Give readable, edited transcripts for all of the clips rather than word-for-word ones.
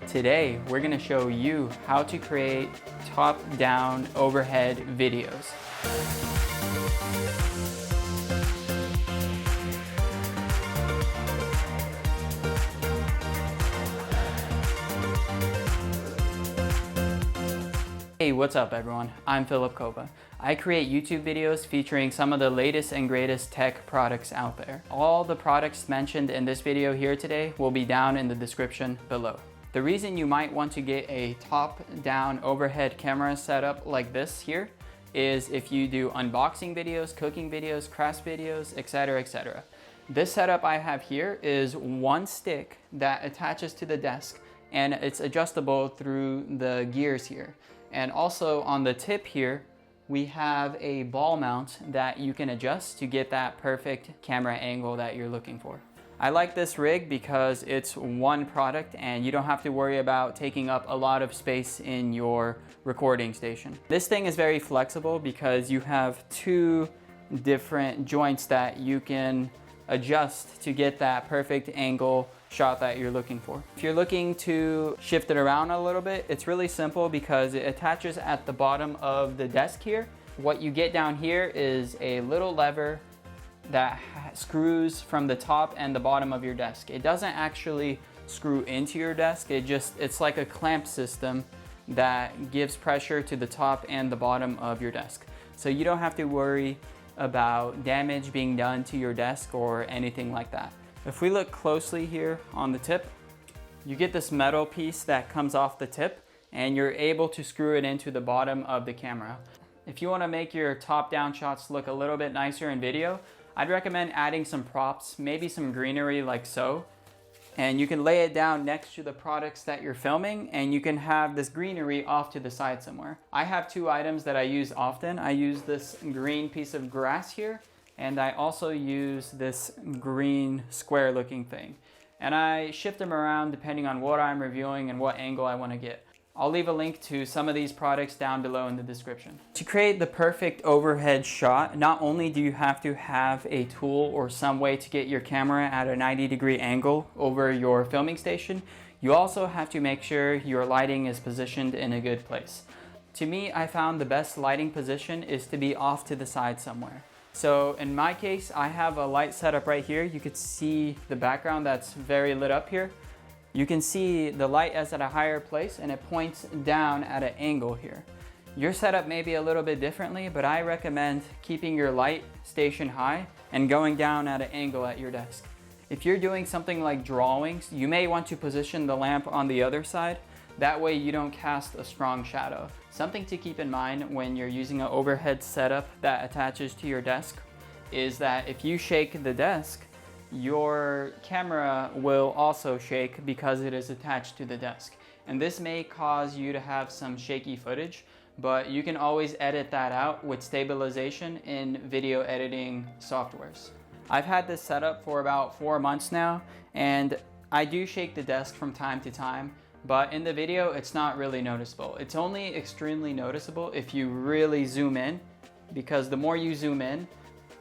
Today, we're gonna show you how to create top-down overhead videos. Hey, what's up everyone? I'm Philip Kova. I create YouTube videos featuring some of the latest and greatest tech products out there. All the products mentioned in this video here today will be down in the description below. The reason you might want to get a top-down overhead camera setup like this here is if you do unboxing videos, cooking videos, craft videos, etc., etc. This setup I have here is one stick that attaches to the desk and it's adjustable through the gears here. And also on the tip here, we have a ball mount that you can adjust to get that perfect camera angle that you're looking for. I like this rig because it's one product and you don't have to worry about taking up a lot of space in your recording station. This thing is very flexible because you have two different joints that you can adjust to get that perfect angle shot that you're looking for. If you're looking to shift it around a little bit, it's really simple because it attaches at the bottom of the desk here. What you get down here is a little lever that screws from the top and the bottom of your desk. It doesn't actually screw into your desk, it's like a clamp system that gives pressure to the top and the bottom of your desk. So you don't have to worry about damage being done to your desk or anything like that. If we look closely here on the tip, you get this metal piece that comes off the tip and you're able to screw it into the bottom of the camera. If you want to make your top-down shots look a little bit nicer in video, I'd recommend adding some props, maybe some greenery like so. And you can lay it down next to the products that you're filming and you can have this greenery off to the side somewhere. I have two items that I use often. I use this green piece of grass here and I also use this green square looking thing. And I shift them around depending on what I'm reviewing and what angle I want to get. I'll leave a link to some of these products down below in the description. To create the perfect overhead shot, not only do you have to have a tool or some way to get your camera at a 90-degree angle over your filming station, you also have to make sure your lighting is positioned in a good place. To me, I found the best lighting position is to be off to the side somewhere. So in my case, I have a light setup right here. You could see the background that's very lit up here. You can see the light is at a higher place and it points down at an angle here. Your setup may be a little bit differently, but I recommend keeping your light station high and going down at an angle at your desk. If you're doing something like drawings, you may want to position the lamp on the other side. That way you don't cast a strong shadow. Something to keep in mind when you're using an overhead setup that attaches to your desk is that if you shake the desk, your camera will also shake because it is attached to the desk. And this may cause you to have some shaky footage, but you can always edit that out with stabilization in video editing softwares. I've had this set up for about 4 months now, and I do shake the desk from time to time, but in the video, it's not really noticeable. It's only extremely noticeable if you really zoom in, because the more you zoom in,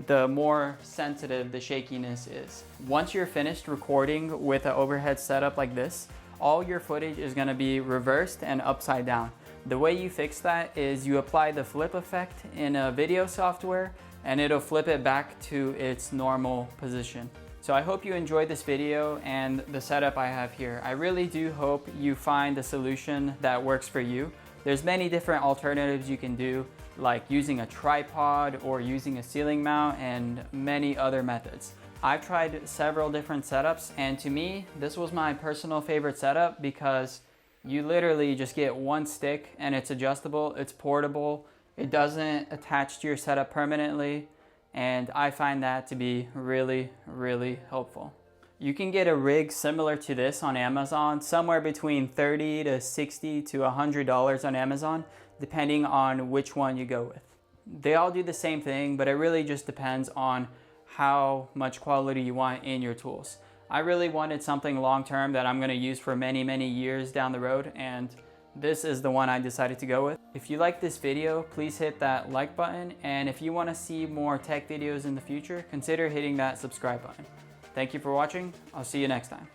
the more sensitive the shakiness is. Once you're finished recording with an overhead setup like this, all your footage is gonna be reversed and upside down. The way you fix that is you apply the flip effect in a video software and it'll flip it back to its normal position. So I hope you enjoyed this video and the setup I have here. I really do hope you find a solution that works for you. There's many different alternatives you can do, like using a tripod or using a ceiling mount and many other methods. I've tried several different setups and to me, this was my personal favorite setup because you literally just get one stick and it's adjustable, it's portable, it doesn't attach to your setup permanently, and I find that to be really, really helpful. You can get a rig similar to this on Amazon, somewhere between $30 to $60 to $100 on Amazon, depending on which one you go with. They all do the same thing, but it really just depends on how much quality you want in your tools. I really wanted something long-term that I'm gonna use for many, many years down the road, and this is the one I decided to go with. If you like this video, please hit that like button, and if you want to see more tech videos in the future, consider hitting that subscribe button. Thank you for watching. I'll see you next time.